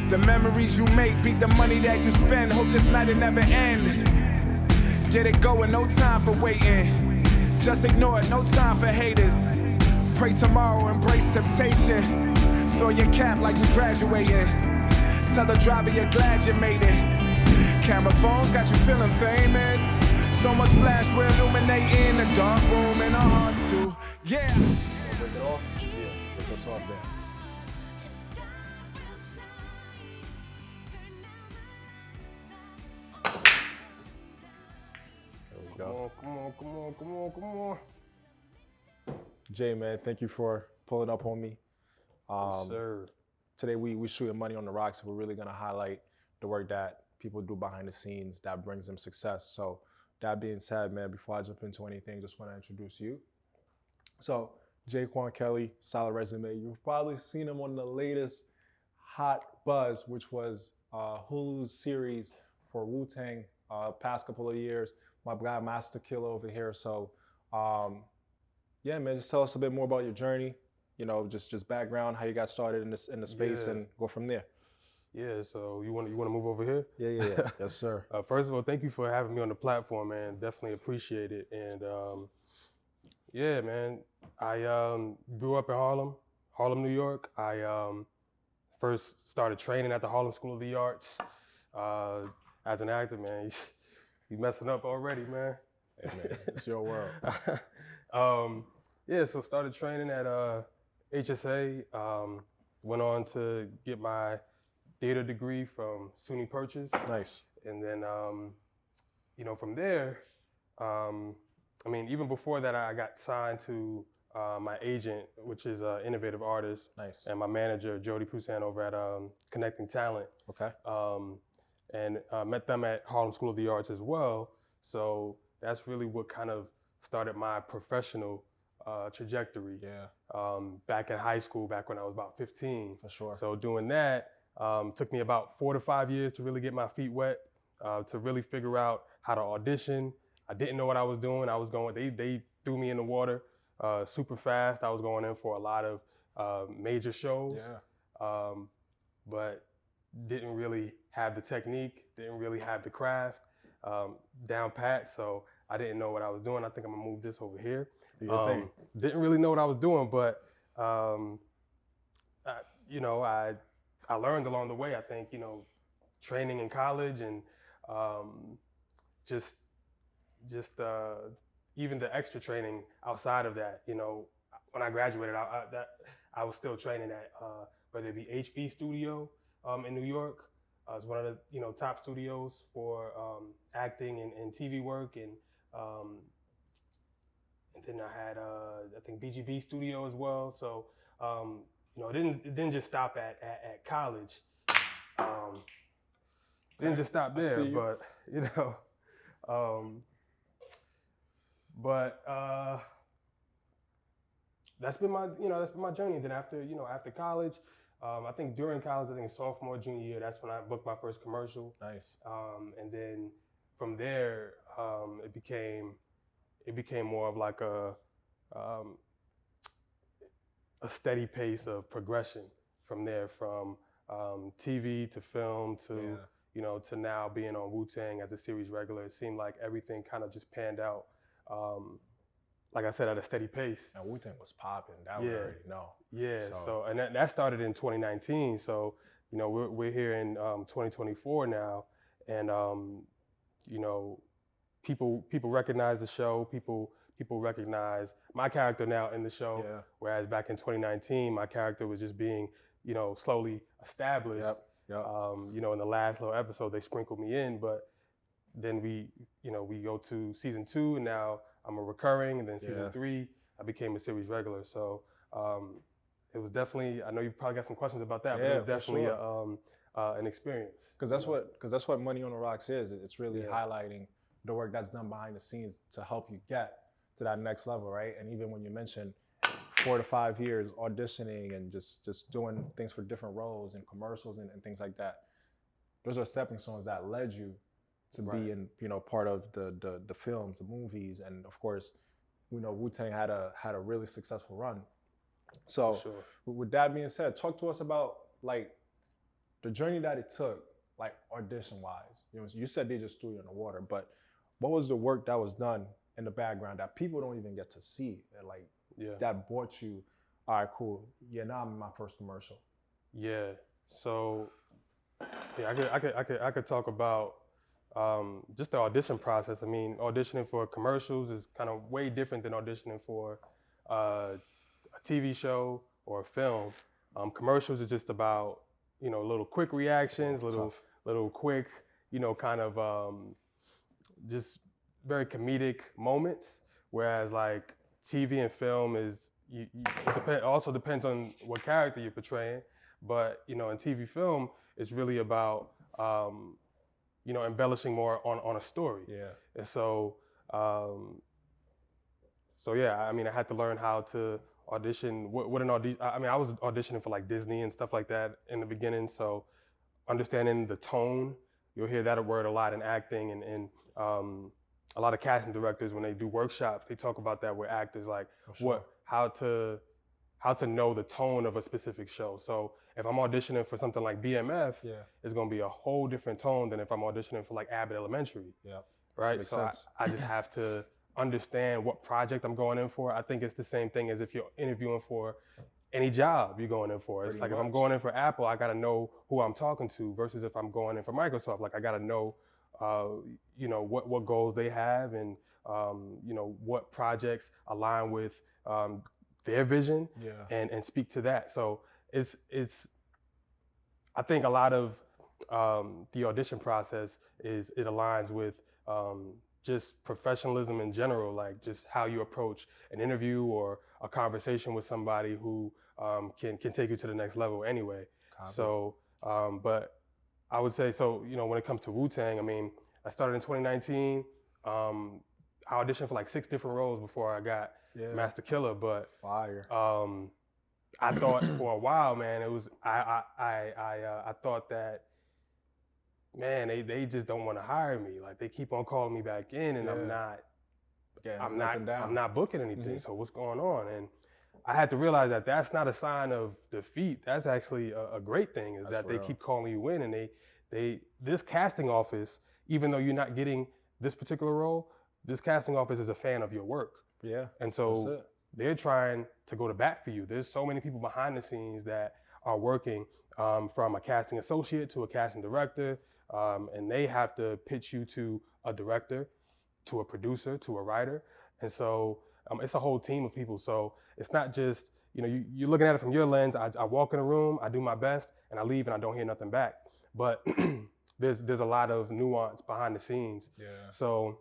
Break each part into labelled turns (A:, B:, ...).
A: The memories you make beat the money that you spend. Hope this night it never end. Get it going, no time for waiting. Just ignore it, no time for haters. Pray tomorrow, embrace temptation. Throw your cap like you graduating. Tell the driver you're glad you made it. Camera phones got you feeling famous. So much flash, we're illuminating the dark room in our hearts too. Yeah.
B: Break it off? Yeah, break us off there. There we go.
C: Come on.
B: Jay, man, thank you for pulling up on me.
C: Yes, sir.
B: Today we shooting Money on the Rocks. We're really gonna highlight the work that people do behind the scenes that brings them success. So that being said, man, before I jump into anything, just want to introduce you. So Jaquan Kelly, solid resume. You've probably seen him on the latest Hot Buzz, which was Hulu's series for Wu-Tang past couple of years. My guy Master Killer over here. So yeah, man, just tell us a bit more about your journey. You know, just background, how you got started in the space, and go from there.
C: Yeah, so you want to move over here?
B: Yeah. Yes, sir.
C: First of all, thank you for having me on the platform, man. Definitely appreciate it. And yeah, man, I grew up in Harlem, New York. I first started training at the Harlem School of the Arts as an actor, man. You messing up already, man.
B: Hey, man, it's your world.
C: Yeah, so started training at HSA. Went on to get my theater degree from SUNY Purchase.
B: Nice.
C: And then, you know, from there, I mean, even before that, I got signed to my agent, which is Innovative Artist.
B: Nice.
C: And my manager, Jody Poussin, over at Connecting Talent.
B: Okay.
C: And met them at Harlem School of the Arts as well. So that's really what kind of started my professional trajectory.
B: Yeah.
C: Back in high school, back when I was about 15.
B: For sure.
C: So doing that took me about 4 to 5 years to really get my feet wet, to really figure out how to audition. I didn't know what I was doing. They threw me in the water super fast. I was going in for a lot of major shows, but didn't really have the technique, didn't really have the craft down pat. So I didn't know what I was doing. I think I'm gonna move this over here. Didn't really know what I was doing, but you know, I learned along the way. I think, you know, training in college and just even the extra training outside of that. You know, when I graduated, I was still training at whether it be HB Studio in New York. It's one of the, you know, top studios for acting and TV work, and then I had I think BGB Studio as well. So you know, it didn't just stop at college. It didn't just stop there, but you know, that's been my journey. And then after college, I think during college, I think sophomore, junior year, that's when I booked my first commercial.
B: Nice.
C: And then from there, it became more of like a steady pace of progression from there, from TV to film to you know, to now being on Wu-Tang as a series regular. It seemed like everything kind of just panned out. Like I said, at a steady pace.
B: And Wu-Tang was popping. That we already know.
C: Yeah. So and that started in 2019. So you know, we're here in 2024 now, and you know, people recognize the show. People recognize my character now in the show.
B: Yeah.
C: Whereas back in 2019, my character was just being, you know, slowly established.
B: Yep.
C: You know, in the last little episode, they sprinkled me in, but then we go to season 2, and now I'm a recurring, and then season 3, I became a series regular. So it was definitely, I know you probably got some questions about that, but it was definitely an experience.
B: Because that's what Money on the Rocks is. It's really highlighting the work that's done behind the scenes to help you get to that next level, right? And even when you mention 4 to 5 years auditioning and just doing things for different roles and commercials and things like that, those are stepping stones that led you to be in, you know, part of the films, the movies, and of course, we know Wu-Tang had a really successful run. So with that being said, talk to us about like the journey that it took, like audition wise, you know, you said they just threw you in the water, but what was the work that was done in the background that people don't even get to see, and like that brought you, all right, cool, yeah, now I'm in my first commercial?
C: Yeah, so yeah, I could talk about just the audition process. I mean, auditioning for commercials is kind of way different than auditioning for a TV show or a film. Commercials is just about, you know, little quick reactions, little quick, you know, kind of just very comedic moments. Whereas like TV and film is, it also depends on what character you're portraying. But, you know, in TV film, it's really about, you know, embellishing more on a story.
B: Yeah.
C: And so, yeah, I mean, I had to learn how to audition, what an audition, I mean, I was auditioning for like Disney and stuff like that in the beginning. So understanding the tone, you'll hear that word a lot in acting, and a lot of casting directors, when they do workshops, they talk about that with actors, like how to know the tone of a specific show. So if I'm auditioning for something like BMF, it's gonna be a whole different tone than if I'm auditioning for like Abbott Elementary.
B: Yeah.
C: Right. So I just have to understand what project I'm going in for. I think it's the same thing as if you're interviewing for any job you're going in for. It's like if I'm going in for Apple, I gotta know who I'm talking to, versus if I'm going in for Microsoft, like I gotta know, you know, what goals they have, and you know, what projects align with their vision, and speak to that. So it's I think a lot of the audition process is, it aligns with just professionalism in general, like just how you approach an interview or a conversation with somebody who can take you to the next level anyway. So, but I would say, so, you know, when it comes to Wu-Tang, I mean, I started in 2019. I auditioned for like 6 different roles before I got Master Killer, but
B: fire.
C: I thought for a while, man, it was, I thought that, man, they just don't want to hire me. Like they keep on calling me back in, and I'm not booking anything. So what's going on? And I had to realize that that's not a sign of defeat. That's actually a great thing, is that they keep calling you in, and this casting office, even though you're not getting this particular role, this casting office is a fan of your work.
B: Yeah.
C: And so they're trying to go to bat for you. There's so many people behind the scenes that are working, from a casting associate to a casting director, and they have to pitch you to a director, to a producer, to a writer. And so it's a whole team of people. So it's not just, you know, you're looking at it from your lens. I walk in a room, I do my best, and I leave and I don't hear nothing back. But there's a lot of nuance behind the scenes.
B: Yeah.
C: So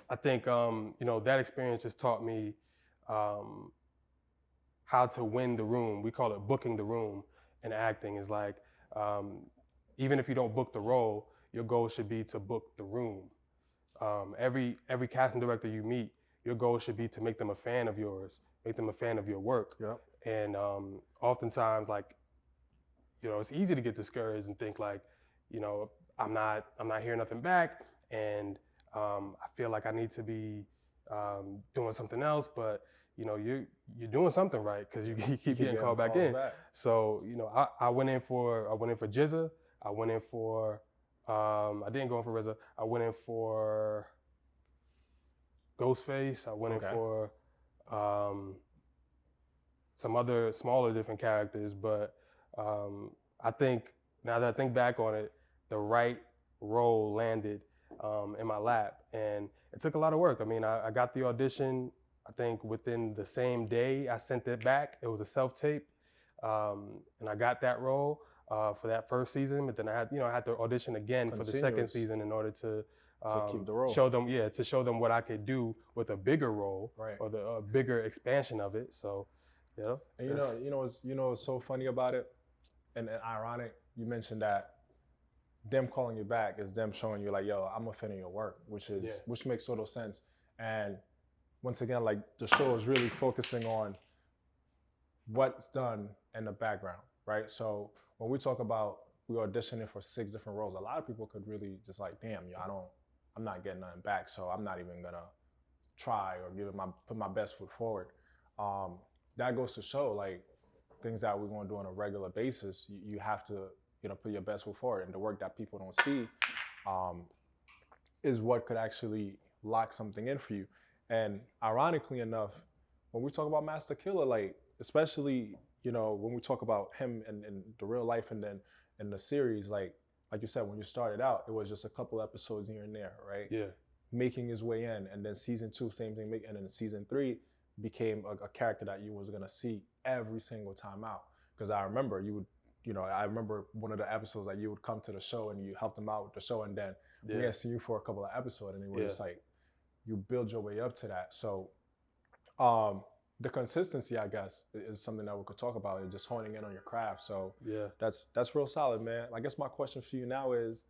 C: I think, you know, that experience just taught me how to win the room. We call it booking the room in acting. Is like, even if you don't book the role, your goal should be to book the room. Every casting director you meet, your goal should be to make them a fan of yours, make them a fan of your work.
B: Yep.
C: And oftentimes, like, you know, it's easy to get discouraged and think like, you know, I'm not hearing nothing back, and I feel like I need to be doing something else. But you know, you're doing something right, because you keep getting called back in. So you know, I went in for GZA. I went in for I didn't go in for RZA. I went in for Ghostface. I went in for some other smaller different characters. But I think, now that I think back on it, the right role landed in my lap, and it took a lot of work. I mean, I got the audition, I think within the same day I sent it back. It was a self-tape, and I got that role for that first season. But then I had to audition again for the second season in order to
B: keep the role.
C: Show them what I could do with a bigger role, or the bigger expansion of it. So, yeah.
B: And you know what's so funny about it, and ironic. You mentioned that them calling you back is them showing you like, yo, I'm a fan of your work, which makes total sense. And once again, like, the show is really focusing on what's done in the background, right? So when we talk about we auditioning for 6 different roles, a lot of people could really just like, damn, yo, I'm not getting nothing back, so I'm not even gonna try or put my best foot forward. That goes to show, like, things that we're gonna do on a regular basis, you have to put your best foot forward. And the work that people don't see is what could actually lock something in for you. And ironically enough, when we talk about Master Killer, like, especially, when we talk about him and the real life and then in the series, like you said, when you started out, it was just a couple episodes here and there, right?
C: Yeah.
B: Making his way in. And then season 2, same thing. And then season 3 became a character that you was going to see every single time out. Because I remember I remember one of the episodes that you would come to the show and you helped him out with the show. And then we had seen you for a couple of episodes and it was just like, you build your way up to that. So the consistency, I guess, is something that we could talk about, and just honing in on your craft. So that's real solid, man. I guess my question for you now is,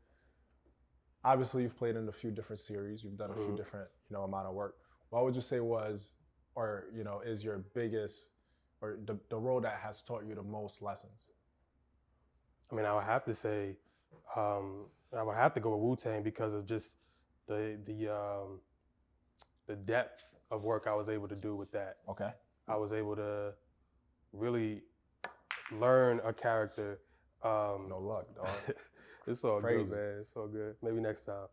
B: obviously you've played in a few different series, you've done a few different, amount of work. What would you say was, or, is your biggest, or the role that has taught you the most lessons?
C: I mean, I would have to say, I would have to go with Wu-Tang because of just the depth of work I was able to do with that.
B: Okay.
C: I was able to really learn a character.
B: No luck, dog.
C: It's all
B: Crazy.
C: good, man. It's all good. Maybe next time.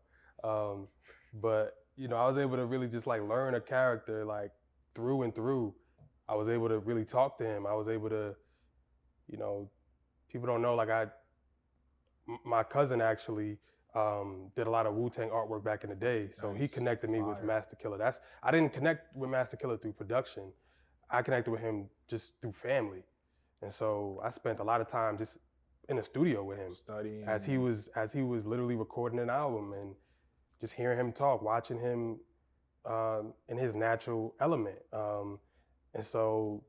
C: But I was able to really just like learn a character like through and through. I was able to really talk to him. I was able to, people don't know, like my cousin actually did a lot of Wu-Tang artwork back in the day. So he connected me with Master Killer. I didn't connect with Master Killer through production. I connected with him just through family. And so I spent a lot of time just in the studio with him.
B: Studying.
C: As he was literally recording an album, and just hearing him talk, watching him in his natural element. And so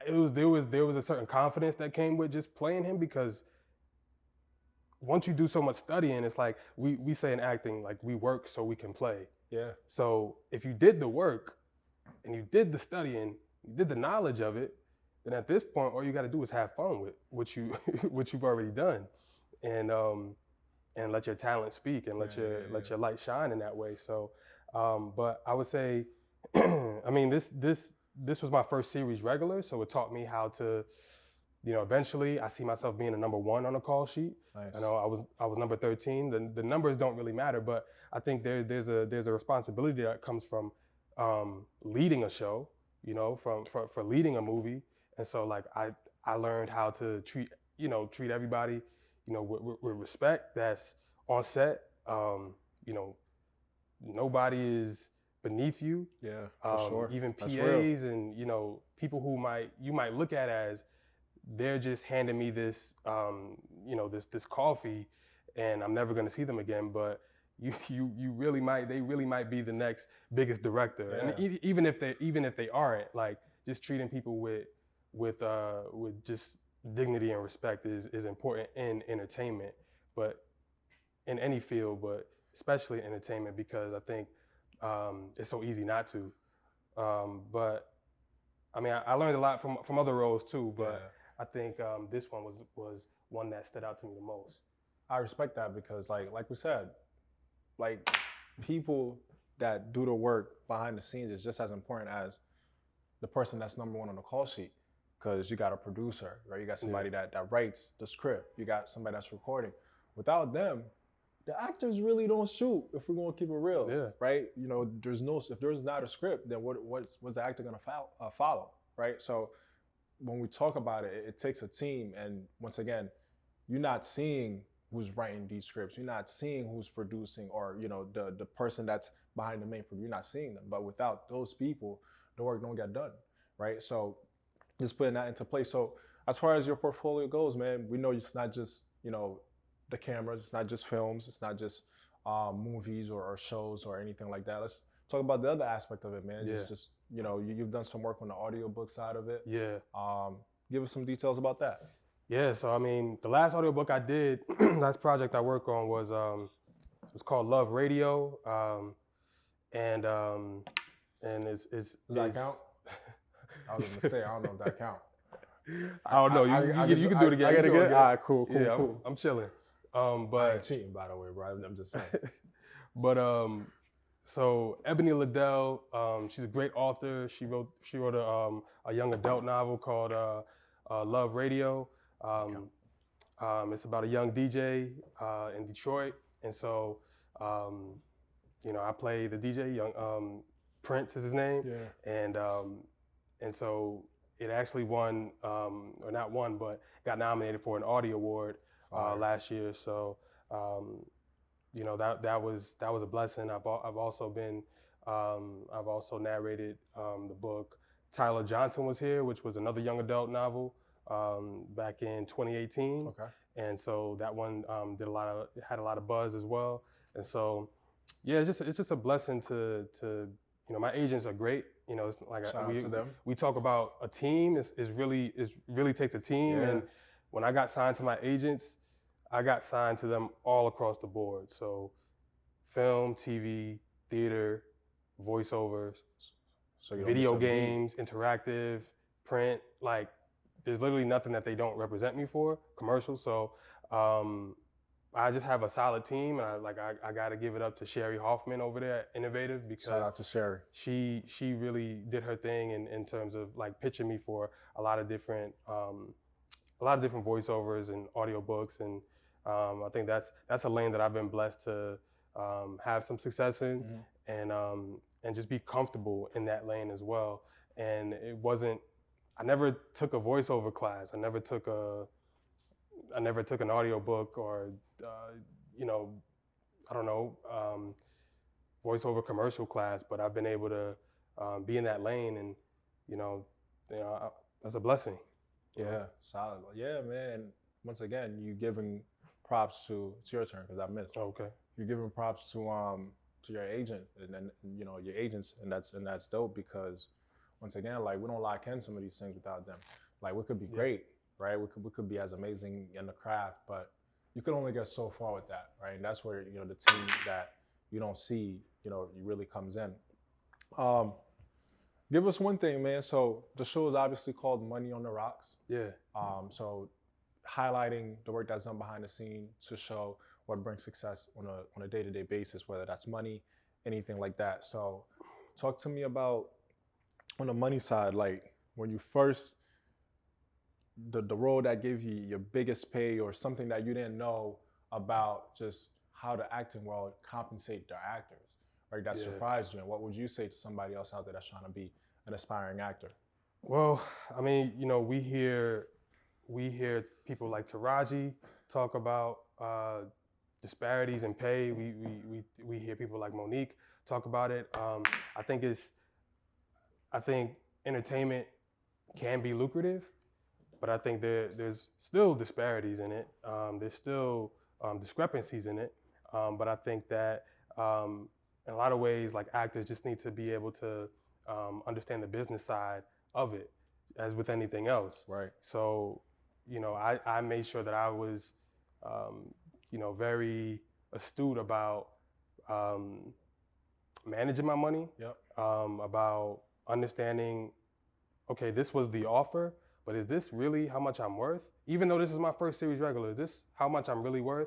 C: there was a certain confidence that came with just playing him, because once you do so much studying, it's like we say in acting, like, we work so we can play.
B: Yeah.
C: So if you did the work and you did the studying, you did the knowledge of it, then at this point, all you got to do is have fun with what you've already done, and let your talent speak, and let your light shine in that way. So, but I would say, I mean, this was my first series regular, so it taught me how to, eventually I see myself being a number 1 on a call sheet.
B: Nice.
C: I was number 13. The numbers don't really matter, but I think there's a responsibility that comes from leading a show, for leading a movie. And so like I learned how to treat everybody, with respect that's on set. Nobody is beneath you.
B: Yeah, for sure.
C: Even PAs and people who you might look at as they're just handing me this this coffee, and I'm never gonna see them again. But they really might be the next biggest director.
B: Yeah.
C: And even if they aren't, like, just treating people with just dignity and respect is important in entertainment, but in any field, but especially entertainment, because I think it's so easy not to. But I mean, I learned a lot from other roles too, but I think this one was one that stood out to me the most.
B: I respect that, because like we said, like, people that do the work behind the scenes is just as important as the person that's number 1 on the call sheet. Because you got a producer, right? You got somebody that writes the script. You got somebody that's recording. Without them, the actors really don't shoot, if we're gonna keep it real, right? If there's not a script, then what's the actor gonna follow, right? So when we talk about it, it takes a team. And once again, you're not seeing who's writing these scripts. You're not seeing who's producing, or the person that's behind the main producer. You're not seeing them. But without those people, the work don't get done, right? So just putting that into place. So as far as your portfolio goes, man, we know it's not just, the cameras, it's not just films, it's not just movies or shows or anything like that. Let's talk about the other aspect of it, man.
C: Yeah.
B: Just you've done some work on the audiobook side of it.
C: Yeah.
B: Give us some details about that.
C: Yeah, so I mean, the last audiobook I did, last project I worked on was it was called Love Radio. And it's
B: Does that count? I was gonna say, I don't know if that count.
C: I don't know. You can do it again.
B: I gotta get it. All right, cool.
C: I'm chilling. But
B: I ain't cheating, by the way, bro. I'm just saying.
C: But so Ebony Liddell, she's a great author. She wrote a young adult novel called Love Radio. It's about a young DJ in Detroit, and so I play the DJ. Prince is his name, and so it actually won, or not won, but got nominated for an Audie Award last year. So that was a blessing. I've also narrated the book. Tyler Johnson was here, which was another young adult novel back in 2018.
B: Okay.
C: And so that one had a lot of buzz as well. And so, yeah, it's just a blessing to my agents are great. It's like
B: Shout out to them.
C: We talk about a team. It really takes a team.
B: Yeah.
C: And when I got signed to my agents, I got signed to them all across the board. So film, TV, theater, voiceovers,
B: So you don't
C: video
B: miss a beat.
C: games, interactive, print. Like, there's literally nothing that they don't represent me for, commercials. So I just have a solid team, and I got to give it up to Sherry Hoffman over there at Innovative, because
B: Shout out to Sherry.
C: she really did her thing in terms of like pitching me for a lot of different voiceovers and audiobooks, and I think that's a lane that I've been blessed to have some success in, and just be comfortable in that lane as well. And I never took a voiceover class. I never took an audiobook or voiceover commercial class, but I've been able to be in that lane, and that's a blessing.
B: Yeah, solid. Yeah, man. Once again, you giving props to, it's your turn because I missed.
C: Okay.
B: You're giving props to your agent and then your agents, and that's dope, because once again, like, we don't lock in some of these things without them. Like, we could be great, right? We could be as amazing in the craft, but you can only get so far with that, right? And that's where the team that you don't see, really comes in. Give us one thing, man. So the show is obviously called Money on the Rocks.
C: Yeah.
B: So highlighting the work that's done behind the scene to show what brings success on a day-to-day basis, whether that's money, anything like that. So talk to me about, on the money side, like, when you first, the role that gave you your biggest pay, or something that you didn't know about just how the acting world compensate their actors, right? That surprised you. And what would you say to somebody else out there that's trying to be an aspiring actor?
C: Well, I mean, we hear people like Taraji talk about disparities in pay. We hear people like Monique talk about it. I think entertainment can be lucrative, but I think there's still disparities in it. There's still discrepancies in it. But I think that in a lot of ways, like, actors just need to be able to understand the business side of it, as with anything else.
B: Right.
C: So, I made sure that I was, very astute about managing my money.
B: Yep.
C: About understanding, okay, this was the offer, but is this really how much I'm worth? Even though this is my first series regular, is this how much I'm really worth?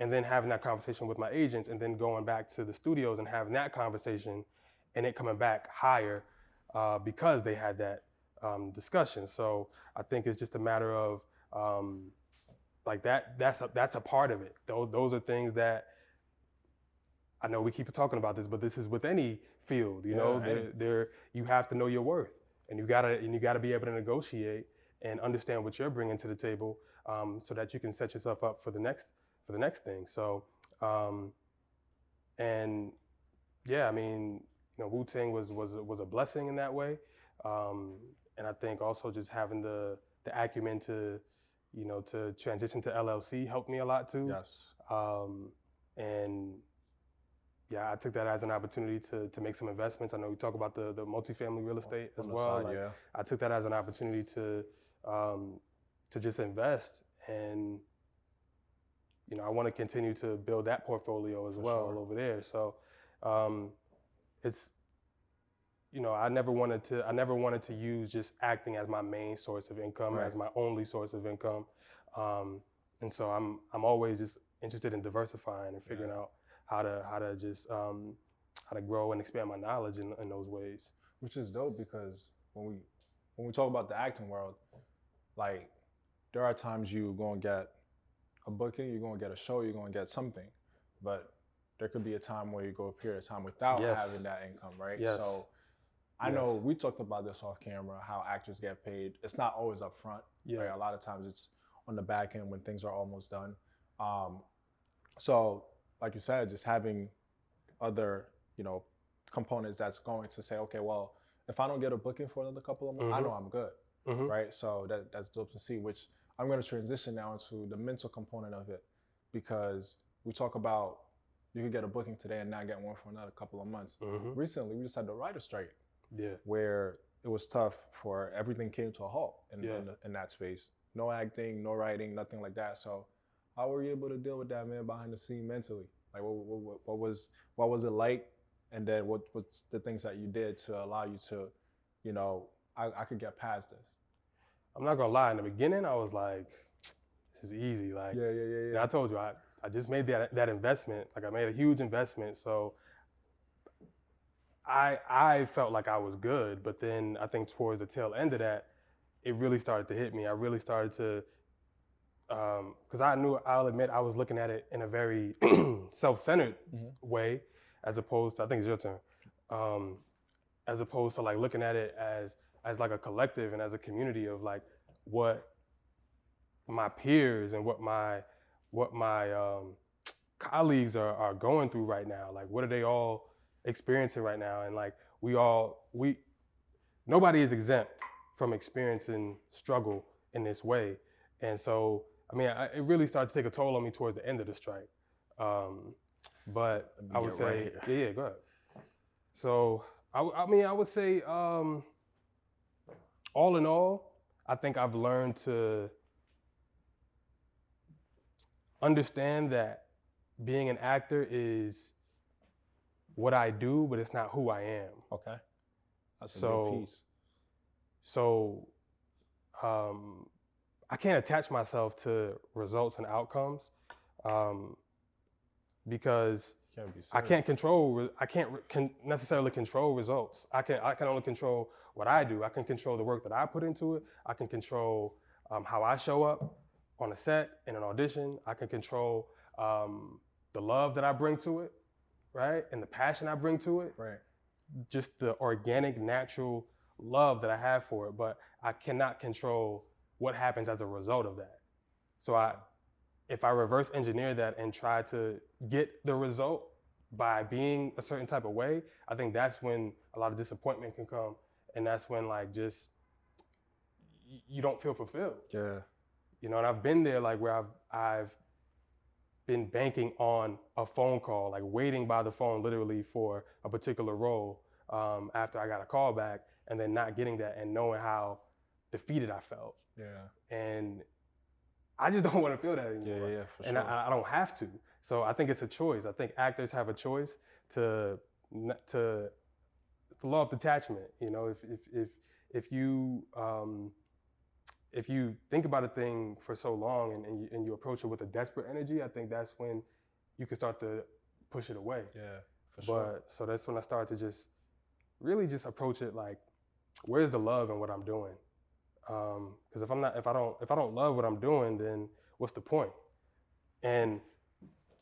C: And then having that conversation with my agents, and then going back to the studios and having that conversation, and it coming back higher because they had that discussion. So I think it's just a matter of like that's a part of it. Those are things that, I know we keep talking about this, but this is with any field, you have to know your worth, and you gotta be able to negotiate and understand what you're bringing to the table, so that you can set yourself up for the next thing. So, and yeah, I mean, Wu-Tang was a blessing in that way, and I think also just having the acumen to transition to LLC helped me a lot too.
B: Yes.
C: And yeah, I took that as an opportunity to make some investments. I know we talk about the multifamily real estate as well.
B: Side, yeah.
C: I took that as an opportunity to just invest, and I want to continue to build that portfolio as well over there. So it's I never wanted to use just acting as my main source of income, as my only source of income, and so I'm always just interested in diversifying and figuring out how to just how to grow and expand my knowledge in those ways.
B: Which is dope, because when we talk about the acting world, like, there are times you go and get a booking, you're gonna get a show, you're gonna get something. But there could be a time where you go a period of time without
C: Yes.
B: having that income, right?
C: Yes.
B: So I know we talked about this off camera, how actors get paid. It's not always up front.
C: Yeah.
B: Right? A lot of times it's on the back end when things are almost done. So like you said, just having other, components that's going to say, okay, well, if I don't get a booking for another couple of months, I know I'm good, right? So that's dope to see, which I'm going to transition now into the mental component of it, because we talk about you could get a booking today and not get one for another couple of months. Recently, we just had the writer's strike, where it was tough for everything came to a halt in that space. No acting, no writing, nothing like that. So how were you able to deal with that, man, behind the scene mentally? Like what was it like? And then what's the things that you did to allow you to, I could get past this?
C: I'm not gonna lie, in the beginning, I was like, this is easy. Like,
B: Yeah.
C: I told you, I just made that investment. Like, I made a huge investment. So I felt like I was good, but then I think towards the tail end of that, it really started to hit me. I really started to, because I'll admit, I was looking at it in a very self-centered way, as opposed to, I think it's your turn, as opposed to like looking at it as like a collective and as a community of like what my peers and what my colleagues are going through right now. Like, what are they all experiencing right now? And like, nobody is exempt from experiencing struggle in this way. And so, I mean, it really started to take a toll on me towards the end of the strike. But I would say, yeah, go ahead. So, I mean, I would say, all in all, I think I've learned to understand that being an actor is what I do, but it's not who I am.
B: Okay. That's a big piece.
C: So, I can't attach myself to results and outcomes, because I can't necessarily control results. I can only control what I do. I can control the work that I put into it. I can control how I show up on a set, in an audition. I can control the love that I bring to it, right? And the passion I bring to it.
B: Right.
C: Just the organic, natural love that I have for it, but I cannot control what happens as a result of that. So if I reverse engineer that and try to get the result by being a certain type of way, I think that's when a lot of disappointment can come, and that's when like just you don't feel fulfilled.
B: Yeah.
C: And I've been there, like where I've been banking on a phone call, like waiting by the phone literally for a particular role after I got a call back, and then not getting that and knowing how defeated I felt.
B: Yeah.
C: And I just don't want to feel that anymore.
B: Yeah, for sure.
C: And I don't have to. So I think it's a choice. I think actors have a choice to the law of detachment. If you think about a thing for so long and you approach it with a desperate energy, I think that's when you can start to push it away.
B: Yeah, for sure.
C: So that's when I started to just really just approach it like, where's the love in what I'm doing? Because if I don't love what I'm doing, then what's the point? And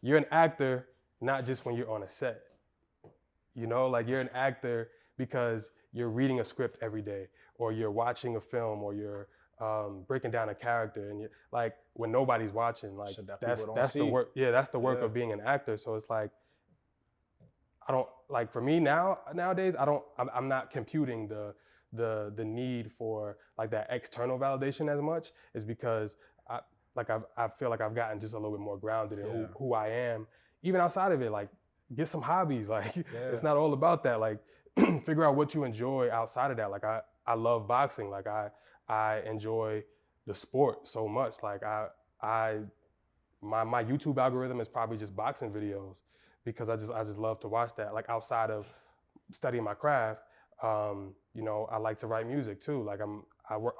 C: you're an actor not just when you're on a set. Like you're an actor because you're reading a script every day, or you're watching a film, or you're breaking down a character, and you're like when nobody's watching, like that's the work. Yeah, that's the work of being an actor. So it's like I don't like for me nowadays. I'm not computing the need for like that external validation as much, is because I feel like I've gotten just a little bit more grounded in who I am, even outside of it. Like get some hobbies. Like it's not all about that. Like figure out what you enjoy outside of that. Like I love boxing. Like I enjoy the sport so much. Like my YouTube algorithm is probably just boxing videos, because I just love to watch that. Like outside of studying my craft, I like to write music too. Like I'm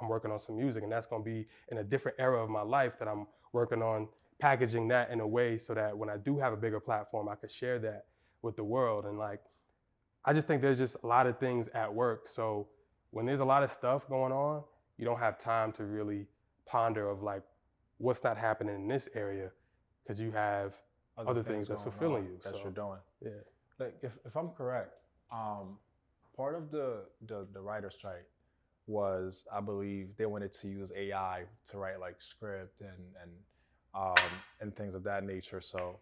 C: working on some music, and that's gonna be in a different era of my life that I'm working on packaging that in a way so that when I do have a bigger platform, I could share that with the world. And like, I just think there's just a lot of things at work. So when there's a lot of stuff going on, you don't have time to really ponder of like, what's not happening in this area, because you have other things that's
B: going
C: fulfilling
B: on
C: you.
B: that
C: So,
B: you're doing.
C: yeah.
B: Like if I'm correct, part of the writer strike was, I believe they wanted to use AI to write like script and things of that nature. So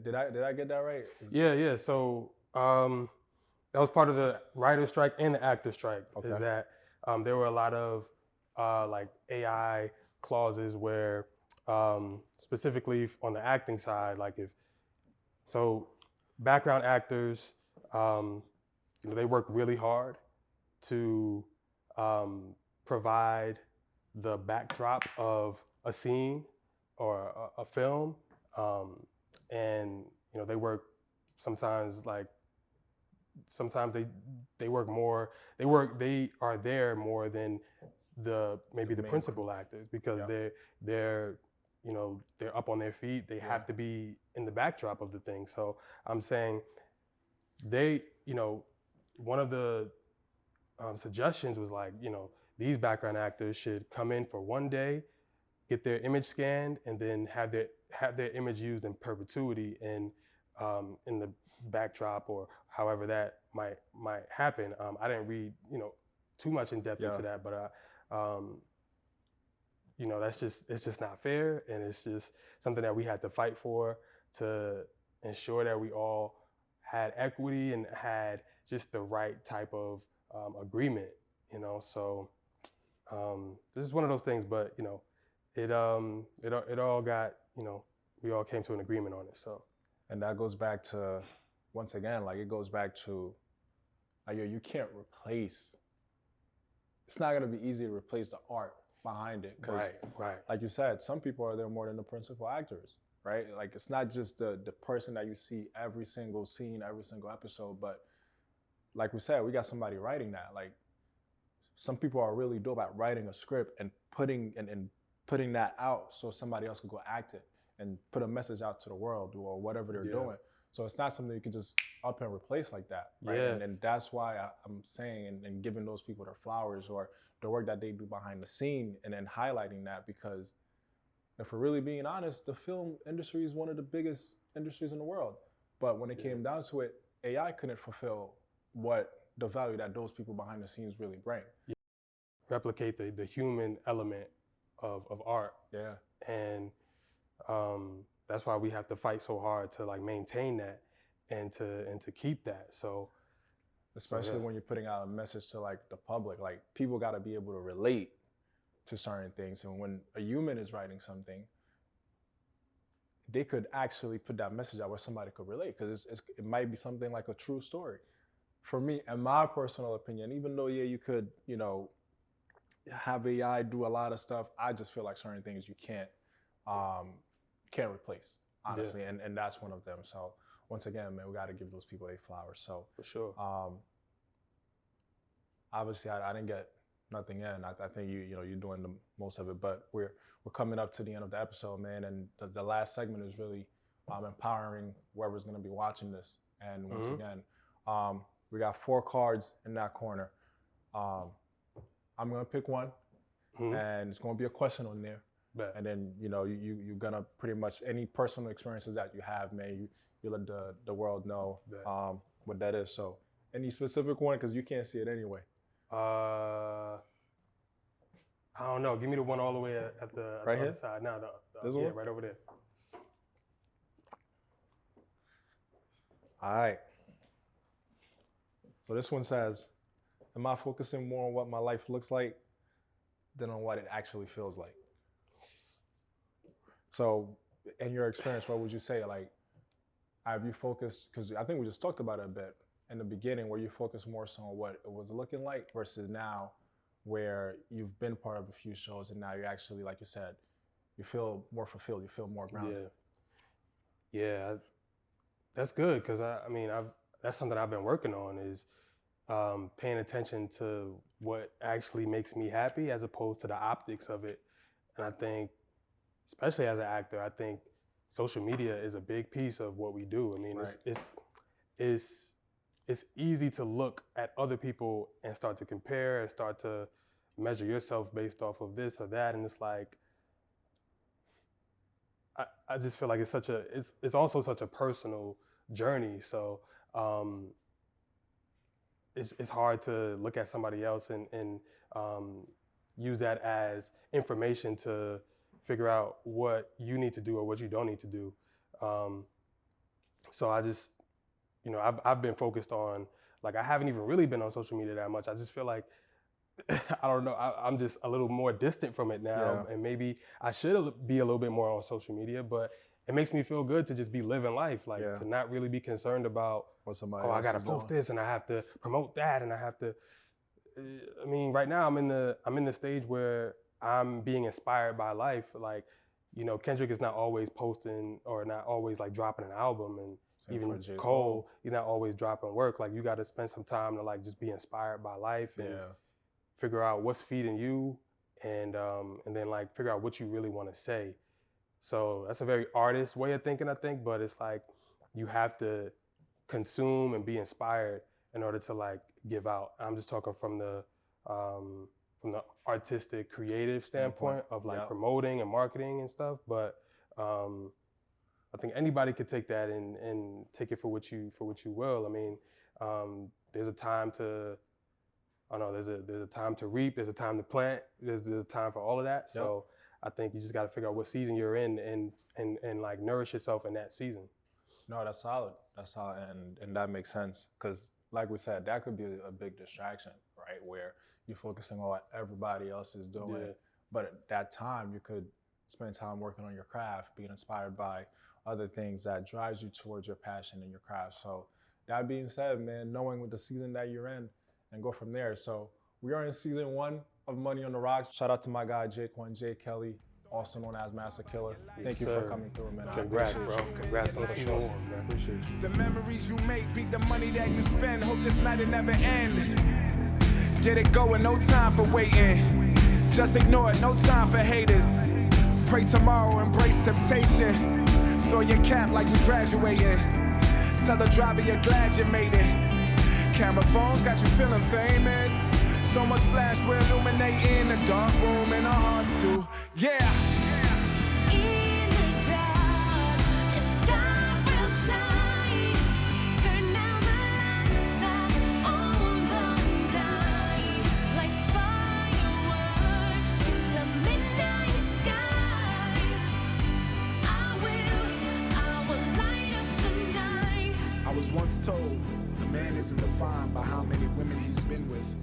B: did I get that right?
C: Yeah. So that was part of the writer strike and the actor strike.
B: Okay.
C: Is that there were a lot of like AI clauses where specifically on the acting side, like background actors, they work really hard to provide the backdrop of a scene or a film, and they work sometimes they work more. They are there more than maybe the principal actors, because they're up on their feet. They have to be in the backdrop of the thing. So I'm saying one of the suggestions was like, these background actors should come in for one day, get their image scanned, and then have their image used in perpetuity in the backdrop or however that might happen. I didn't read too much in depth into that, but it's just not fair, and it's just something that we had to fight for, to ensure that we all had equity and had just the right type of agreement. So this is one of those things, but it all got, we all came to an agreement on it. So,
B: and that goes back to, once again, like it goes back to, like, you can't replace. It's not gonna be easy to replace the art behind it, because,
C: right.
B: like you said, some people are there more than the principal actors, right? Like it's not just the person that you see every single scene, every single episode, but like we said, we got somebody writing that. Like some people are really dope at writing a script and putting that out so somebody else could go act it and put a message out to the world or whatever they're doing. So it's not something you can just up and replace like that, right?
C: Yeah.
B: And that's why I'm saying and giving those people their flowers or the work that they do behind the scene, and then highlighting that, because if we're really being honest, the film industry is one of the biggest industries in the world. But when it came down to it, AI couldn't fulfill what the value that those people behind the scenes really bring.
C: Replicate the human element of art.
B: Yeah.
C: And that's why we have to fight so hard to like maintain that and to keep that. So
B: especially when you're putting out a message to like the public, like people got to be able to relate to certain things. And when a human is writing something, they could actually put that message out where somebody could relate, because it might be something like a true story. For me, in my personal opinion, even though you could have AI do a lot of stuff, I just feel like certain things you can't replace, honestly, and that's one of them. So once again, man, we got to give those people their flowers. So
C: for sure.
B: Obviously, I didn't get nothing in. I think you're doing the most of it, but we're coming up to the end of the episode, man, and the last segment is really empowering whoever's going to be watching this. And once again, we got 4 cards in that corner. I'm going to pick one, and it's going to be a question on there. And then, you're going to pretty much, any personal experiences that you have, man, you let the world know what that is. So any specific one, because you can't see it anyway.
C: I don't know. Give me the one all the way at the other side. No,
B: this one?
C: Right over there.
B: All right. So this one says, am I focusing more on what my life looks like than on what it actually feels like? So in your experience, what would you say? Like, have you focused, because I think we just talked about it a bit in the beginning, where you focus more so on what it was looking like versus now where you've been part of a few shows and now you're actually, like you said, you feel more fulfilled, you feel more grounded.
C: Yeah, that's good, because that's something I've been working on, is paying attention to what actually makes me happy as opposed to the optics of it. And I think, especially as an actor, I think social media is a big piece of what we do. I mean, it's easy to look at other people and start to compare and start to measure yourself based off of this or that. And it's like, I just feel like it's also such a personal journey. So it's hard to look at somebody else and use that as information to figure out what you need to do or what you don't need to do. So I just, I've been focused on, like, I haven't even really been on social media that much. I just feel like, I don't know, I'm just a little more distant from it now. And maybe I should be a little bit more on social media, but it makes me feel good to just be living life, like to not really be concerned about, I got to post this and I have to promote that and I have to, I mean, right now I'm in the stage where I'm being inspired by life. Like, Kendrick is not always posting or not always like dropping an album, and even Cole, you're not always dropping work. Like, you got to spend some time to like just be inspired by life and figure out what's feeding you, and then like figure out what you really want to say. So that's a very artist way of thinking, I think, but it's like you have to consume and be inspired in order to like give out. I'm just talking from the artistic, creative standpoint of like promoting and marketing and stuff. But I think anybody could take that and take it for what you will. I mean, there's a time to, there's a time to reap, there's a time to plant, there's a time for all of that. So I think you just got to figure out what season you're in and like nourish yourself in that season.
B: No, that's solid. That's solid, and that makes sense, because like we said, that could be a big distraction, right? Where you're focusing on what everybody else is doing, but at that time you could spend time working on your craft, being inspired by other things that drives you towards your passion and your craft. So that being said, man, knowing what the season that you're in, and go from there. So we are in season 1 of Money on the Rocks. Shout out to my guy J Kelly, also known as Master Killer. Thank you for coming through, man.
C: Congrats, bro. Congrats on season 1, man.
B: Appreciate you.
A: The memories you make beat the money that you spend. Hope this night it never end. Get it going, no time for waiting. Just ignore it, no time for haters. Pray tomorrow, embrace temptation. Throw your cap like you graduating. Tell the driver you're glad you made it. Camera phones got you feeling famous. So much flash, we're illuminating the dark room in our hearts too. Yeah.
D: In the dark, the stars will shine. Turn down the lights out on the night, like fireworks in the midnight sky. I will light up the night.
A: I was once told a man isn't defined by how many women he's been with,